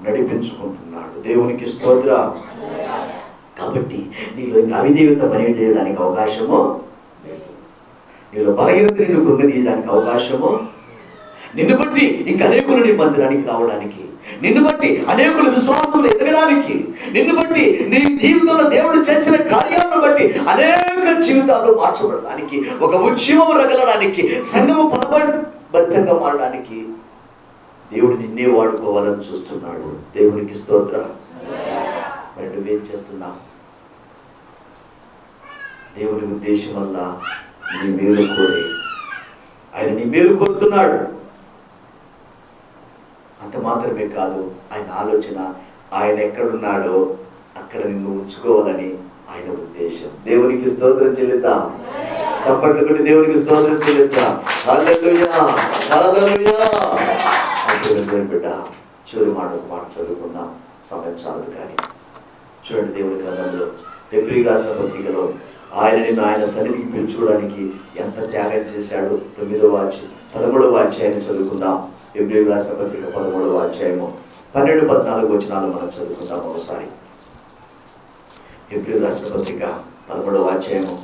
నడిపించుకుంటున్నాడు. దేవునికి స్తోత్రం. కాబట్టి నీలో ఇంకా అవిధేయత పని చేయడానికి అవకాశము లేదు. నీలో బలహీనత నిన్ను కృంగతీయడానికి అవకాశము, నిన్ను బట్టి ఇంకా అనేకులు నీ మందిరానికి రావడానికి, నిన్ను బట్టి అనేకులు విశ్వాసంలో ఎదగడానికి, నిన్ను బట్టి నీ జీవితంలో దేవుడు చేసిన కార్యాలను బట్టి అనేక జీవితాలు మార్చబడడానికి, ఒక ఉద్యమం రగలడానికి, సంఘము ఫలభరితంగా మారడానికి దేవుడు నిన్నే వాడుకోవాలని చూస్తున్నాడు. దేవునికి స్తోత్రం. మరి నువ్వేం చేస్తున్నావు? దేవుని ఉద్దేశం వల్ల నీ మేలు కోరే ఆయన నీ మేలు కోరుతున్నాడు. అంత మాత్రమే కాదు, ఆయన ఆలోచన ఆయన ఎక్కడున్నాడో అక్కడ నిన్ను ఉంచుకోవాలని ఆయన ఉద్దేశం. దేవునికి స్తోత్రం చెల్లిద్దాం. చప్పట్లు కొట్టి దేవునికి స్తోత్రం చెల్లిద్దాం. హల్లెలూయా, హల్లెలూయా. బిడ్డ, చివరి మాట చదువుకుందాం, సమయం చాలదు కానీ. చూడండి, దేవుని గ్రంథంలో హెబ్రీ రాసిన పత్రికలో ఆయన సన్నిధికి పిలుచుకోవడానికి ఎంత త్యాగం చేశాడు. 13వ అధ్యాయాన్ని చదువుకుందాం. హెబ్రీ రాసిన పత్రిక 13వ అధ్యాయము 12-14 వచనాలు మనం చదువుకుందాం ఒకసారి. హెబ్రీ రాసిన పత్రిక 13వ అధ్యాయము,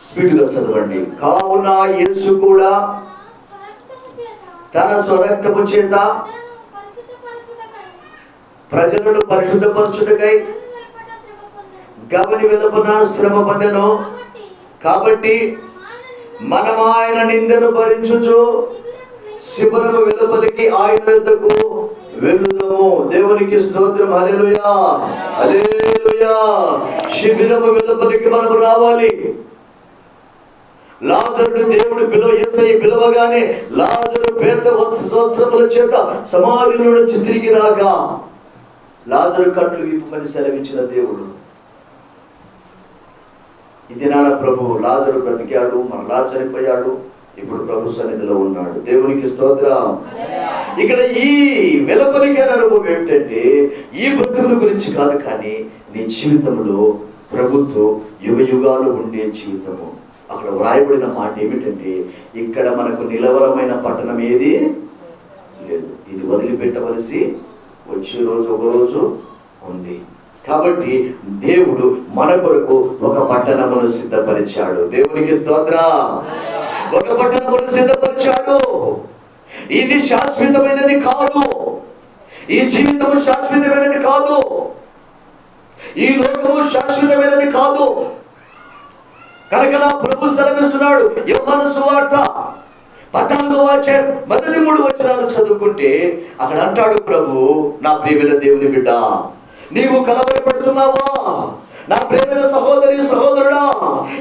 స్పీడ్గా చదవండి. కావున యేసు కూడా తన స్వరక్తము చేత ప్రజలను పరిశుద్ధపరచుటకై గవని వెలుపన శ్రమ పొందెను. కాబట్టి మనం ఆయన నిందను భరించుచు శిబిరము వెలుపలికి ఆయన వద్దకు వెళ్ళుదాము. దేవునికి స్తోత్రం. హల్లెలూయా, హల్లెలూయా. శిబిరము వెలుపలికి మనము రావాలి. లాజరుడు దేవుడు యేసయ్య పిలవగానే లాజరు పేద వస్త్రముల చేత సమాధిలో నుంచి తిరిగి రాగా లాజరు కట్లు విప్పమని సెలవిచ్చిన దేవుడు. ఇది నాన్న ప్రభువు లాజరు బ్రతికాడు, మరలా చనిపోయాడు, ఇప్పుడు ప్రభు సన్నిధిలో ఉన్నాడు. దేవునికి స్తోత్రం. ఇక్కడ ఈ వెలుపలికి అనుభవం ఏమిటంటే ఈ బ్రతుకుల గురించి కాదు, కానీ నీ జీవితంలో ప్రభుత్వం యుగ యుగాలు ఉండే జీవితము. అక్కడ వ్రాయబడిన మాట ఏమిటంటే, ఇక్కడ మనకు నిలవరమైన పట్టణం ఏది లేదు, ఇది వదిలిపెట్టవలసి వచ్చే రోజు ఒక రోజు ఉంది. కాబట్టి దేవుడు మన కొరకు ఒక పట్టణమును సిద్ధపరిచాడు. దేవునికి స్తోత్రం. ఒక పట్టణమును సిద్ధపరిచాడు. ఇది శాశ్వతమైనది కాదు, ఈ జీవితము శాశ్వతమైనది కాదు, ఈ లోకము శాశ్వతమైనది కాదు. కనుక నా ప్రభు సెలవిస్తున్నాడు. యోహాను సువార్త 14వ అధ్యాయం మొదటి 3 వచనాలు చదువుకుంటే అక్కడ అంటాడు ప్రభు, నా ప్రియమైన దేవుని బిడ్డ, నీవు కలవరపడుతున్నావా? నా ప్రియమైన సహోదరి సహోదరుడా,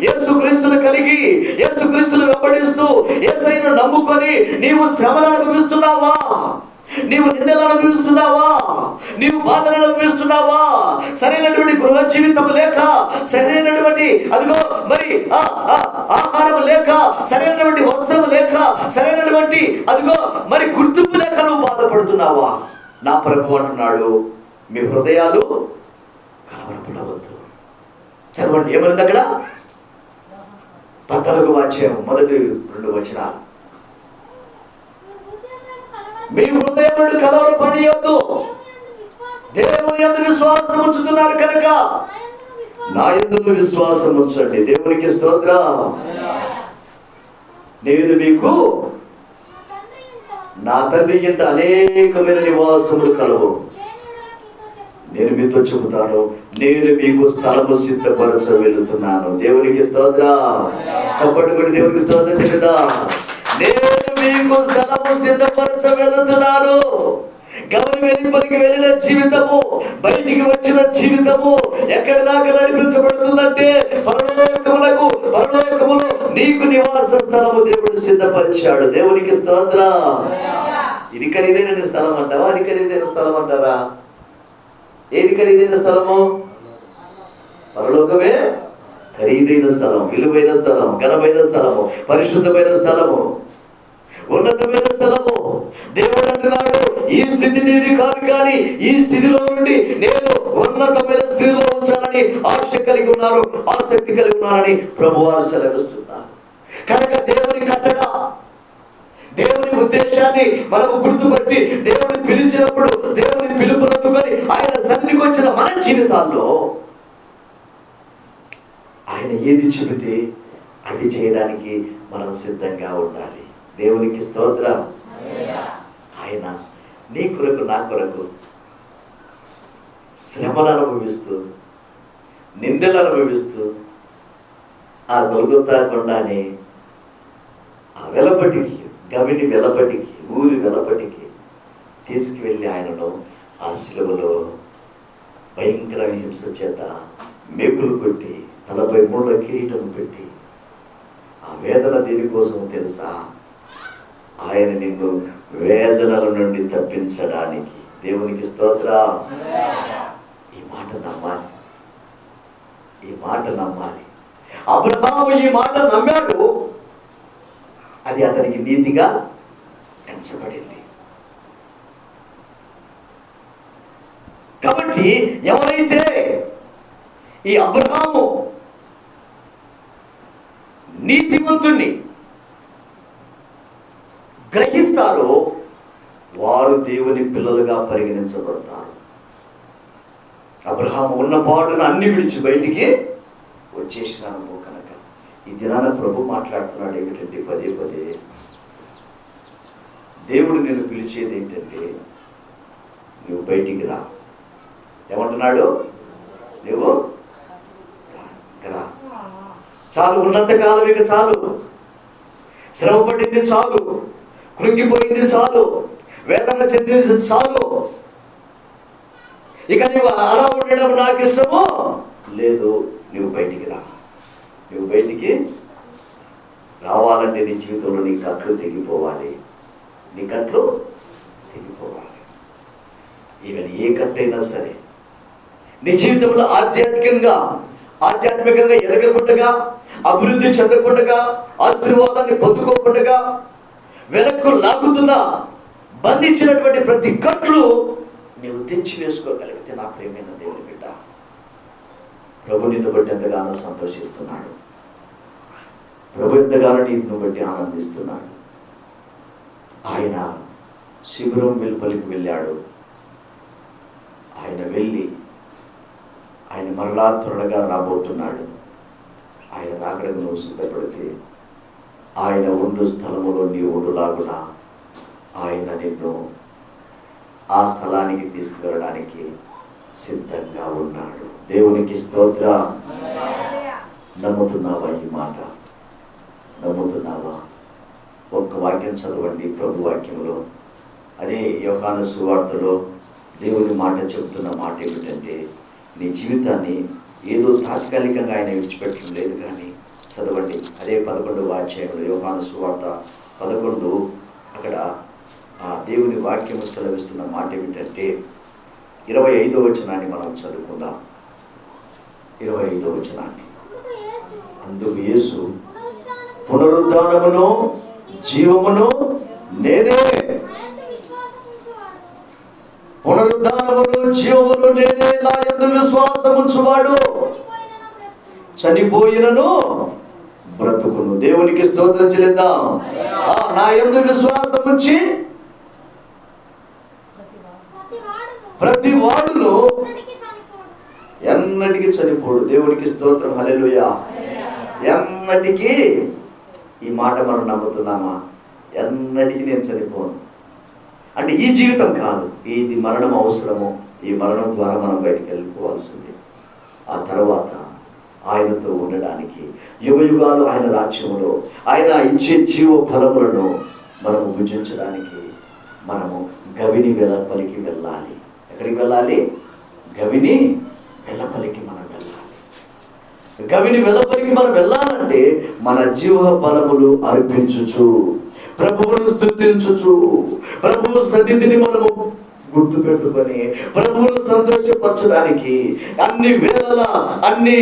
యేసుక్రీస్తును కలిగి యేసుక్రీస్తును వెంబడిస్తూ యేసయ్యను నమ్ముకొని నీవు శ్రమను అనుభవిస్తున్నావా? నీవు నిందలు అనుభవిస్తున్నావా? నీవు బాధలు అనుభవిస్తున్నావా? సరైనటువంటి గృహ జీవితం లేక, సరైనటువంటి అదిగో మరి ఆహారం లేక, సరైనటువంటి వస్త్రం లేక, సరైనటువంటి అదిగో మరి గుర్తింపు లేక నువ్వు బాధపడుతున్నావా? నా ప్రభు అంటున్నాడు, మీ హృదయాలు కలవరపడవద్దు. చదవండి, ఏమన్నది అక్కడ? 14వ అధ్యాయం మొదటి 2 వచనాలు. మీ హృదయములను కలవరపడవద్దు, దేవుని యందు విశ్వాసం ఉంచుతున్నారు కనుక నా యందు విశ్వాసం ఉంచండి. దేవునికి స్తోత్రం. నేను మీకు నా తండ్రి ఇంట అనేకమైన నివాసములు కలవు. నేను మీతో చెబుతాను, నేను మీకు స్థలము సిద్ధపరచ వెళుతున్నాను. దేవునికి స్తోత్రం. చప్పట్లు కొట్టి దేవునికి స్తోత్రం చెబుతా. నేను మీకు స్థలము సిద్ధపరచ వెళుతున్నాను. గమని వెలుపలికి వెళ్ళిన జీవితము, బయటికి వచ్చిన జీవితము ఎక్కడి దాకా నడిపించబడుతుందంటే పరలోకములో నీకు నివాస స్థలము దేవుడు సిద్ధపరిచాడు. దేవునికి స్తోత్రం. ఇది ఖరీదైన స్థలం అంటావా? అది ఖరీదైన స్థలం అంటారా? ఏది ఖరీదైన స్థలము? పరలోకమే ఖరీదైన స్థలం, విలువైన స్థలం, ఘనమైన స్థలము, పరిశుద్ధమైన స్థలము, ఉన్నతమైన స్థలము. దేవుడు అంటున్నాడు, ఈ స్థితి నీది కాదు, కానీ ఈ స్థితిలో నుండి నేను ఉన్నతమైన స్థితిలో ఉంచాలని ఆశక్తి కలిగి ఉన్నానని ప్రభువారు సెలవిస్తున్నారు. కనుక దేవుని కట్టడ, దేవుని ఉద్దేశాన్ని మనము గుర్తుపట్టి దేవుని పిలిచినప్పుడు, దేవుని పిలుపునందుకొని ఆయన సన్నిధికి వచ్చిన మన జీవితాల్లో ఆయన ఏది చెబితే అది చేయడానికి మనం సిద్ధంగా ఉండాలి. దేవునికి స్తోత్రం. ఆయన నీ కొరకు, నా కొరకు శ్రమను అనుభవిస్తూ, నిందలు అనుభవిస్తూ, ఆ గొల్గొతా కొండని, ఆ వెలపటికి, గవిని వెలపటికి, ఊరి వెలపటికి తీసుకువెళ్ళి ఆయనను ఆ శిలువలో భయంకర హింస చేత మేకులు కొట్టి, తలపై ముళ్ళ కిరీటం పెట్టి, ఆ వేదన దేనికోసం తెలుసా? ఆయన నిన్ను వేదనల నుండి తప్పించడానికి. దేవునికి స్తోత్రం. ఈ మాట నమ్మాలి, ఈ మాట నమ్మాలి. అబ్రహాము ఈ మాట నమ్మాడు, అది అతనికి నీతిగా ఎంచబడింది. కాబట్టి ఎవరైతే ఈ అబ్రహాము నీతిమంతుణ్ణి గ్రహిస్తారో వారు దేవుని పిల్లలుగా పరిగణించబడతారు. అబ్రహాము ఉన్న పాటును అన్ని విడిచి బయటికి వచ్చేసినాను కనుక ఈ దినాన ప్రభు మాట్లాడుతున్నాడు ఏమిటంటే, పదే పదే దేవుడు నిన్ను పిలిచేది ఏంటంటే, నువ్వు బయటికి రా. ఏమంటున్నాడు? నువ్వు రా. చాలు, ఉన్నంతకాలం ఇక చాలు. శ్రమ పడింది చాలు, కృంగిపోయింది చాలు, వేదన చెందింది చాలు. ఇక నువ్వు అలా ఉండడం నాకు ఇష్టము లేదు. నువ్వు బయటికి రా. నువ్వు బయటికి రావాలంటే నీ జీవితంలో నీ కట్లు తెగిపోవాలి. నీ కట్లు తెగిపోవాలి. ఈవెన్ ఏ కట్టైనా సరే నీ జీవితంలో ఆధ్యాత్మికంగా ఎదగకుండా, అభివృద్ధి చెందకుండా, ఆశీర్వాదాన్ని పొందుకోకుండా వెనక్కు లాగుతున్నా బంధించినటువంటి ప్రతి కట్లు నీవు తెచ్చి వేసుకోగలిగితే, నా ప్రియమైన దేవుని బిడ్డ, ప్రభు నిన్ను బట్టి ఎంతగానో సంతోషిస్తున్నాడు. ప్రభు ఎంతగానో నిన్ను బట్టి ఆనందిస్తున్నాడు. ఆయన శిబిరం వెలుపలికి వెళ్ళాడు. ఆయన వెళ్ళి ఆయన మరలా త్వరగా రాబోతున్నాడు. ఆయన రాకడకు నువ్వు సిద్ధపడితే, ఆయన ఉండు స్థలములో నీ ఉండులాగున ఆయన నిన్ను ఆ స్థలానికి తీసుకువెళ్ళడానికి సిద్ధంగా ఉన్నాడు. దేవునికి స్తోత్రం. నమ్ముతున్నావా? ఈ మాట నమ్ముతున్నావా? ఒక్క వాక్యం చదవండి ప్రభు వాక్యంలో. అదే యోహాను సువార్తలో దేవుని మాట చెబుతున్న మాట ఏమిటంటే, నీ జీవితాన్ని ఏదో తాత్కాలికంగా ఆయన విడిచిపెట్టడం లేదు, కానీ చదవండి. అదే 11వ అధ్యాయంలో యోహాను సువార్త 11 అక్కడ ఆ దేవుని వాక్యము సెలవిస్తున్న మాట ఏమిటంటే 25వ వచనాన్ని మనం చదువుకుందాం. 25వ వచనాన్ని. అందుకు యేసు, పునరుద్ధానమును జీవమును నేనే, పునరుద్ధానమును జీవమును నేనే, నా యందు విశ్వాసముంచువాడు చనిపోయినను బ్రతుకును. దేవునికి స్తోత్రం చెల్లిద్దాం. నా యందు విశ్వాసముంచి ప్రతి వాడును ఎన్నటికీ చనిపోడు. దేవునికి స్తోత్రం. హల్లెలూయా. ఎన్నటికీ, ఈ మాట మనం నమ్ముతున్నామా? ఎన్నటికీ నేను చనిపోను అంటే ఈ జీవితం కాదు, ఇది మరణం అవసరము. ఈ మరణం ద్వారా మనం బయటికి వెళ్ళిపోవాల్సింది. ఆ తర్వాత ఆయనతో ఉండడానికి యుగయుగాలు ఆయన రాజ్యములో ఆయన ఇచ్చే జీవ ఫలములను మనము భుజించడానికి మనము గవిని వెలపలికి వెళ్ళాలి. ఎక్కడికి వెళ్ళాలి? గవిని వెలపలికి మనం వెళ్ళాలి. గవిని వెలపలికి మనం వెళ్ళాలంటే మన జీవ ఫలములు అర్పించుచు, ప్రభువును స్తుతించుచు, ప్రభువు సన్నిధిని మనము గుర్తు పెట్టుకొని ప్రభువును సంతోషపరచడానికి అన్ని వేళల అన్ని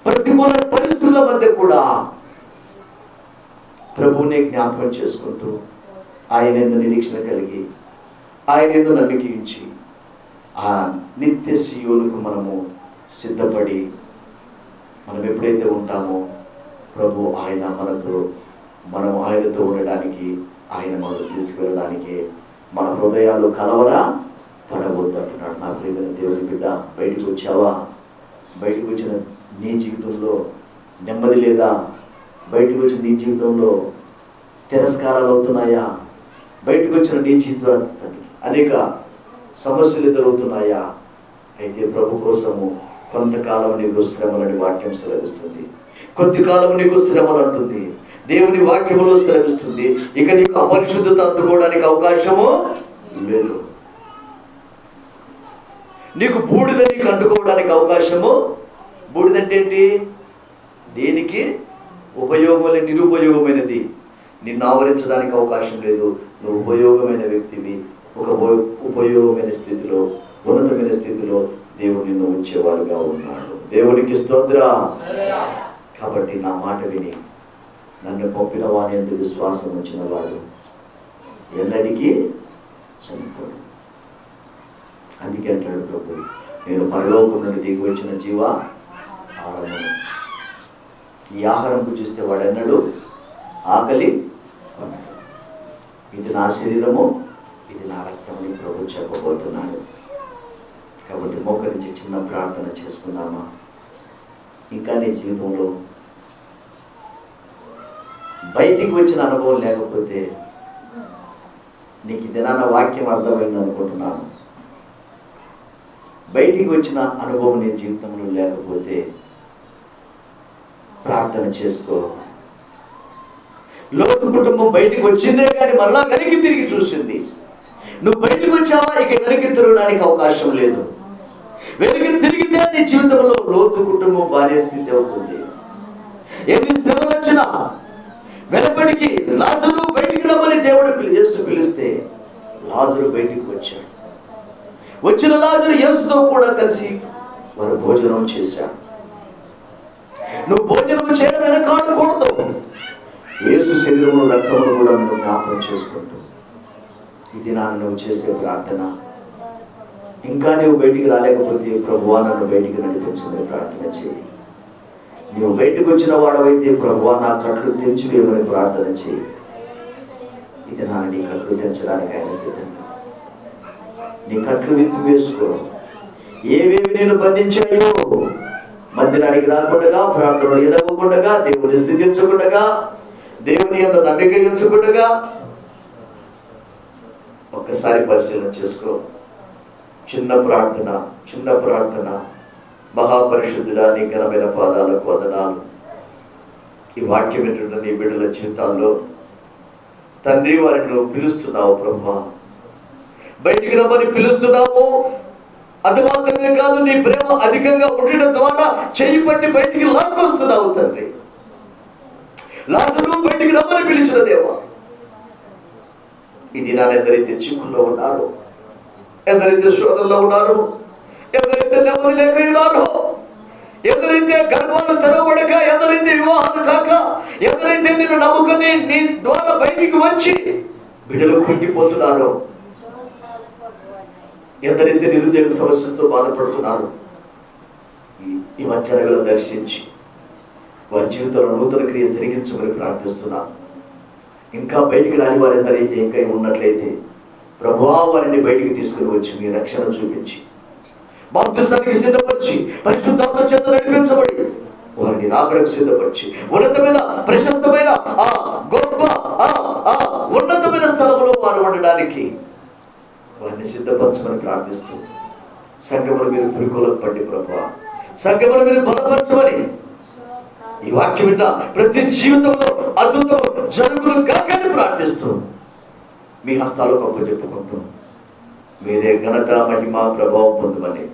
ప్రతికూల పరిస్థితుల మధ్య కూడా ప్రభువునే జ్ఞాపకం చేసుకుంటూ ఆయన యందు నిరీక్షణ కలిగి ఆయన యందు నమ్మిక ఉంచి ఆ నిత్య సీయోనుకు మనము సిద్ధపడి మనం ఎప్పుడైతే ఉంటామో ప్రభు ఆయన మనం ఆయనతో ఉండడానికి, ఆయన మనం తీసుకువెళ్ళడానికి మన హృదయాలు కలవరా పడవద్దు అంటున్నాడు. నా ప్రియమైన దేవుని బిడ్డ, బయటకు వచ్చావా? బయటకు వచ్చిన నీ జీవితంలో నెమ్మది లేదా? బయటకు వచ్చిన నీ జీవితంలో తిరస్కారాలు అవుతున్నాయా? బయటకు వచ్చిన నీ జీవితానికి అనేక సమస్యలు ఎదురవుతున్నాయా? అయితే ప్రభు కోసము కొంతకాలం నీకు శ్రమలని వాక్యం సెలవిస్తుంది. కొద్ది కాలం నీకు శ్రమలు అంటుంది దేవుని వాక్యములో సెలవిస్తుంది. ఇక నీకు అపరిశుద్ధత అందుకోవడానికి అవకాశము లేదు. నీకు బూడిద నీకు అంటుకోవడానికి అవకాశము, బూడిదంటే ఏంటి? దేనికి ఉపయోగం లేని నిరుపయోగమైనది నిన్ను ఆవరించడానికి అవకాశం లేదు. నువ్వు ఉపయోగమైన వ్యక్తివి. ఒక ఉపయోగమైన స్థితిలో, ఉన్నతమైన స్థితిలో దేవుడు నిన్ను ఉంచేవాడుగా ఉన్నాడు. దేవునికి స్తోత్రం. కాబట్టి నా మాట విని నన్ను పంపిన వాని యందు విశ్వాసం ఉంచిన వాడు ఎన్నటికీ చనిపోడు. అందుకే అంటాడు ప్రభు, నేను పరలోకం నుండి దిగి వచ్చిన జీవ ఆహారము. ఈ ఆహారం భుజిస్తే వాడన్నాడు ఆకలి కొనడు. ఇది నా శరీరము, ఇది నా రక్తమని ప్రభు చెప్పబోతున్నాడు. కాబట్టి మోకరించి చిన్న ప్రార్థన చేసుకుందామా? ఇంకా నీ జీవితంలో బయటికి వచ్చిన అనుభవం లేకపోతే, నీకు దినాన వాక్యం అర్థమైంది అనుకుంటున్నాను, బయటికి వచ్చిన అనుభవం నీ జీవితంలో లేకపోతే ప్రార్థన చేసుకో. లోతు కుటుంబం బయటికి వచ్చిందే కానీ మరలా వెనక్కి తిరిగి చూసింది. నువ్వు బయటకు వచ్చావా? ఇక వెనక్కి తిరగడానికి అవకాశం లేదు. వెనక్కి తిరిగితే నీ జీవితంలో లోతు కుటుంబం భార్య స్థితి అవుతుంది. ఎన్ని శ్రమలు వచ్చినా వెనపడికి లాజరు బయటికి రమ్మని దేవుడు యేసు పిలిస్తే లాజరు బయటికి వచ్చాడు. వచ్చిన లాజరు యేసుతో కూడా కలిసి వారు భోజనం చేశారు. నువ్వు భోజనం చేయడం వెనకాడకూడదు. యేసు శరీరమును రక్తమును కూడా నువ్వు జ్ఞాపకం చేసుకుంటూ ఇది నువ్వు చేసే ప్రార్థన. ఇంకా నువ్వు బయటికి రాలేకపోతే ప్రభువా నన్ను బయటికి నడిపించుకునే ప్రార్థన చేయి. నువ్వు బయటకు వచ్చిన వాడవైతే ప్రభువా నా కట్లు తెంచివేయమని ప్రార్థన చేయి. ఇది నీ కట్లు తెంచడానికి ఆయన సిద్ధంగా. నీ కట్లు విప్పి వేసుకో. ఏవేవి నేను బంధించాయో మందిరానికి రాకుండా, ప్రార్థనలు ఎదగకుండా, దేవుని స్థితించకుండా, దేవుని యొక్క నమ్మిక ఉంచకుండా ఒక్కసారి పరిశీలన చేసుకో. చిన్న ప్రార్థన. మహాపరిశుద్ధుడా, నీ ఘనమైన పాదాలకు వందనాలు. ఈ వాక్యం వింటున్న నీ బిడ్డల జీవితాల్లో తండ్రి వారిని నువ్వు పిలుస్తున్నావు ప్రభువా, బయటికి రమ్మని పిలుస్తున్నావు. అది మాత్రమే కాదు, నీ ప్రేమ అధికంగా ఉండడం ద్వారా చెయ్యి పట్టి బయటికి లాక్కొస్తున్నావు తండ్రి. లాజరు బయటికి రమ్మని పిలిచిన దేవా, ఈ దినాన్ని ఎందరైతే చిక్కుల్లో ఉన్నారు, ఎందరైతే శోధనలో ఉన్నారు, ఎందరైతే నెమ్మది లేక ఉన్నారు, ఎందరైతే గర్భాలు తెరవబడక, ఎందరైతే వివాహాలు కాక, ఎందరైతే నిన్ను నమ్ముకుని నీ ద్వారా బయటికి వచ్చి బిడ్డలు కుంగిపోతున్నారో, ఎందరైతే నిరుద్యోగ సమస్యలతో బాధపడుతున్నారు, ఈ మధ్యాహ్నం దర్శించి వారి జీవితంలో నూతన క్రియ జరిగించమని ప్రార్థిస్తున్నాను. ఇంకా బయటికి రాని వారెందరైతే ఇంకా ఉన్నట్లయితే ప్రభువా వారిని బయటికి తీసుకుని వచ్చి మీ రక్షణ చూపించి బాప్తిసానికి సిద్ధపరిచి పరిశుద్ధాత్మ చేత నడిపించబడి వారిని రాకడకు సిద్ధపరిచి ఉన్నతమైన ప్రశస్తమైన ఆ గొప్ప ఉన్నతమైన స్థలంలో వారు ఉండడానికి వారిని సిద్ధపరచమని ప్రార్థిస్తూ సంఘమును మీరు పురుకోలకు పడి ప్రభువా సంఘమును మీరు బలపరచమని ఈ వాక్యం విన్న ప్రతి జీవితంలో అద్భుతం జరుగులు కాకని ప్రార్థిస్తూ మీ హస్తాలు గొప్ప చెప్పుకుంటూ మీరే ఘనత మహిమ ప్రభావం పొందమని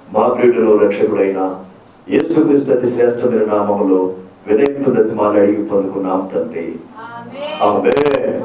మా ప్రియుడిలో రక్షకుడైన యేసుక్రీస్తు అతి శ్రేష్టమైన నామములో వినయంతో బ్రతిమాలి అడిగి పొందుకున్నాం తండ్రి. ఆమేన్.